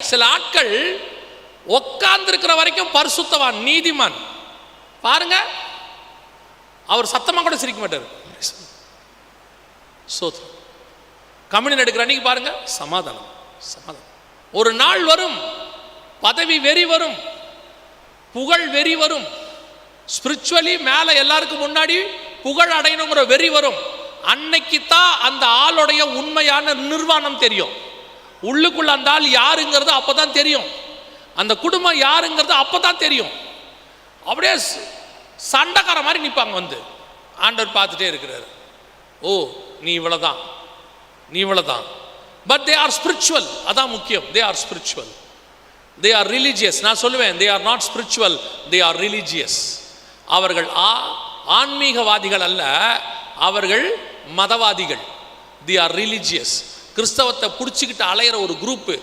சில ஆட்கள் உட்கார்ந்து இருக்கிற வரைக்கும் பரிசுத்தவான், நீதிமான். பாருங்க, அவர் சத்தமா கூட சிரிக்க மாட்டார். கம்யூனியன் எடுக்கிற அன்னைக்கு பாருங்க, சமாதானம் சமாதானம். ஒரு நாள் வரும், பதவி வெறி வரும், புகழ் வெறி வரும், ஸ்பிரிச்சுவலி மேல எல்லாருக்கும் முன்னாடி புகழ் அடையணுங்கிற வெறி வரும். அன்னைக்கு தான் அந்த ஆளுடைய உண்மையான நிர்வாணம் தெரியும். உள்ளுக்குள்ள அந்த ஆள் யாருங்கிறது அப்பதான் தெரியும், அந்த குடும்பம் யாருங்கிறது அப்பதான் தெரியும். அப்படியே சண்டைக்கார மாதிரி நிற்பாங்க வந்து. ஆண்டவர் பார்த்துட்டே இருக்கிறார், ஓ நீ இவ்வளவுதான், நீ இவ்வளவுதான். பட் தே ஆர் ஸ்பிரிச்சுவல், அதான் முக்கியம். They are spiritual, they are religious. நான் சொல்லுவேன், they are not spiritual, they are religious. அவர்கள் ஆன்மீகவாதிகள் அல்ல, அவர்கள் மதவாதிகள். They are religious. கிறிஸ்தவத்தை பிடிச்சிக்கிட்டு அலையிற ஒரு குரூப்பு.